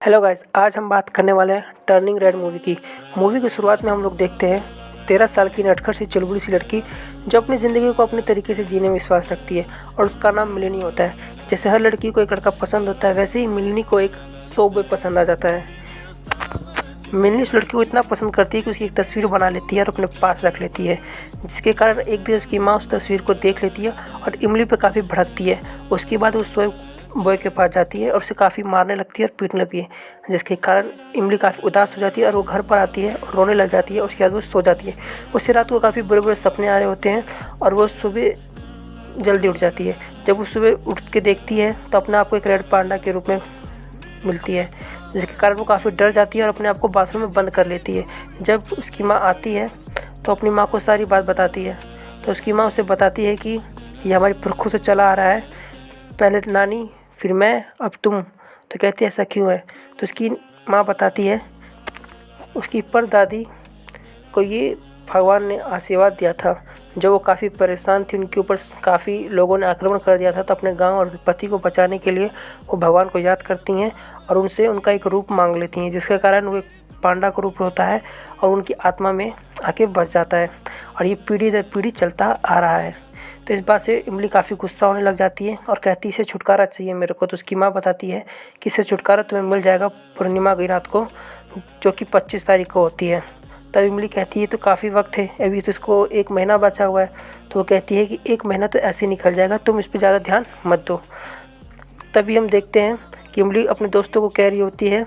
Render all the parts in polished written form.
Hello guys, आज हम बात करने वाले हैं टर्निंग रेड मूवी की। मूवी की शुरुआत में हम लोग देखते हैं 13 साल की नटखट सी चुलबुली सी लड़की जो अपनी ज़िंदगी को अपने तरीके से जीने में विश्वास रखती है और उसका नाम मिलनी होता है। जैसे हर लड़की को एक लड़का पसंद होता है, वैसे ही मिलनी को एक शो बॉय पसंद आ जाता है। मिलनी उस लड़की को इतना पसंद करती है कि उसकी एक तस्वीर बना लेती है और अपने पास रख लेती है, जिसके कारण एक दिन उसकी माँ उस तस्वीर को देख लेती है और इमली पे काफ़ी भड़कती है। उसके बाद उस बॉय के पास जाती है और उसे काफ़ी मारने लगती है और पीटने लगती है, जिसके कारण इमली काफ़ी उदास हो जाती है और वो घर पर आती है और रोने लग जाती है। उसके बाद वो सो जाती है। उससे रात को काफ़ी बुरे बुरे सपने आ रहे होते हैं और वो सुबह जल्दी उठ जाती है। जब वो सुबह उठ के देखती है तो अपने आप को एक रेड पांडा के रूप में मिलती है, जिसके कारण वो काफ़ी डर जाती है और अपने आप को बाथरूम में बंद कर लेती है। जब उसकी माँ आती है तो अपनी माँ को सारी बात बताती है, तो उसकी माँ उसे बताती है कि ये हमारी पुरखों से चला आ रहा है, पहले नानी फिर मैं अब तुम। तो कहती है ऐसा क्यों है? तो उसकी माँ बताती है उसकी परदादी को ये भगवान ने आशीर्वाद दिया था। जब वो काफ़ी परेशान थी, उनके ऊपर काफ़ी लोगों ने आक्रमण कर दिया था, तो अपने गांव और पति को बचाने के लिए वो भगवान को याद करती हैं और उनसे उनका एक रूप मांग लेती हैं, जिसके कारण वो एक पांडा का रूप होता है और उनकी आत्मा में आके बस जाता है और ये पीढ़ी दर पीढ़ी चलता आ रहा है। तो इस बात से इमली काफ़ी गुस्सा होने लग जाती है और कहती है इसे छुटकारा चाहिए मेरे को। तो उसकी माँ बताती है कि इससे छुटकारा तुम्हें मिल जाएगा पूर्णिमा की रात को, जो कि 25 तारीख को होती है। तब इमली कहती है तो काफ़ी वक्त है, अभी तो इसको 1 महीना बचा हुआ है। तो वो कहती है कि 1 महीना तो ऐसे निकल जाएगा, तुम इस पर ज़्यादा ध्यान मत दो। तभी हम देखते हैं कि इमली अपने दोस्तों को कह रही होती है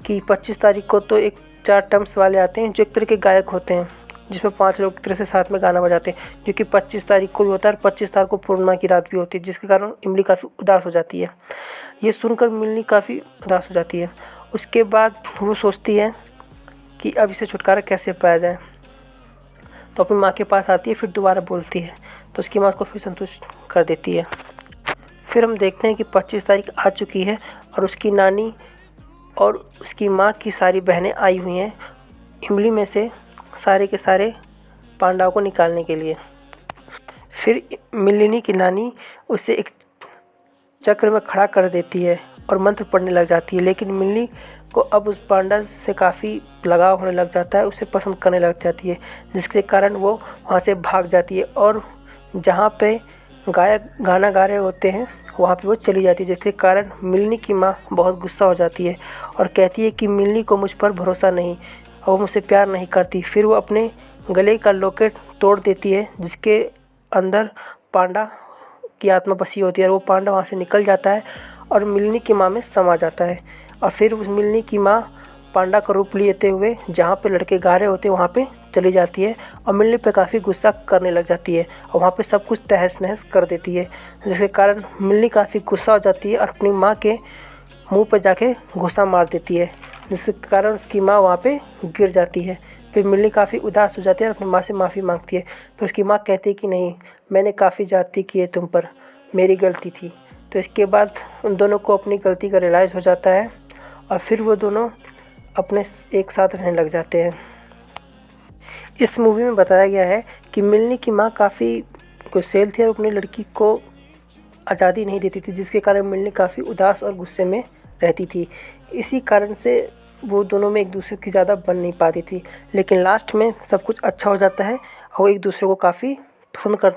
कि 25 तारीख को तो एक 4 टम्स वाले आते हैं जो एक तरह के गायक होते हैं, जिसमें 5 लोग एक तरह से साथ में गाना बजाते हैं, जो कि 25 तारीख को भी होता है और 25 तारीख को पूर्णिमा की रात भी होती है, जिसके कारण इमली काफ़ी उदास हो जाती है। ये सुनकर मिलनी काफ़ी उदास हो जाती है। उसके बाद वो सोचती है कि अब इसे छुटकारा कैसे पाया जाए, तो अपनी माँ के पास आती है, फिर दोबारा बोलती है, तो उसकी माँ उसको फिर संतुष्ट कर देती है। फिर हम देखते हैं कि 25 तारीख आ चुकी है और उसकी नानी और उसकी माँ की सारी बहनें आई हुई हैं इमली में से सारे के सारे पांडाओं को निकालने के लिए। फिर मिलनी की नानी उसे एक चक्र में खड़ा कर देती है और मंत्र पढ़ने लग जाती है, लेकिन मिलनी को अब उस पांडा से काफ़ी लगाव होने लग जाता है, उसे पसंद करने लग जाती है, जिसके कारण वो वहाँ से भाग जाती है और जहाँ पे गायक गाना गा रहे होते हैं वहाँ पे वो चली जाती है, जिसके कारण मिलनी की माँ बहुत गुस्सा हो जाती है और कहती है कि मिलनी को मुझ पर भरोसा नहीं और वो मुझसे प्यार नहीं करती। फिर वो अपने गले का लॉकेट तोड़ देती है, जिसके अंदर पांडा की आत्मा बसी होती है और वो पांडा वहाँ से निकल जाता है और मिलनी की माँ में समा जाता है। और फिर उस मिलनी की माँ पांडा का रूप लेते हुए जहाँ पे लड़के गा रहे होते हैं वहाँ पे चली जाती है और मिलनी पे काफ़ी गुस्सा करने लग जाती है और वहाँ पे सब कुछ तहस नहस कर देती है, जिसके कारण मिलनी काफ़ी गुस्सा हो जाती है और अपनी माँ के मुंह पे जाके घुसा मार देती है, जिसके कारण उसकी माँ वहाँ पे गिर जाती है। फिर मिलनी काफ़ी उदास हो जाती है और अपनी माँ से माफ़ी मांगती है, तो उसकी माँ कहती है कि नहीं, मैंने काफ़ी ज़्यादती की है तुम पर, मेरी गलती थी। तो इसके बाद उन दोनों को अपनी गलती का रियलाइज़ हो जाता है और फिर वो दोनों अपने एक साथ रहने लग जाते हैं। इस मूवी में बताया गया है कि मिलनी की माँ काफ़ी गुस्सैल थी और अपनी लड़की को आज़ादी नहीं देती थी, जिसके कारण मिलनी काफ़ी उदास और गुस्से में रहती थी। इसी कारण से वो दोनों में एक दूसरे की ज़्यादा बन नहीं पाती थी, लेकिन लास्ट में सब कुछ अच्छा हो जाता है और वो एक दूसरे को काफ़ी पसंद करती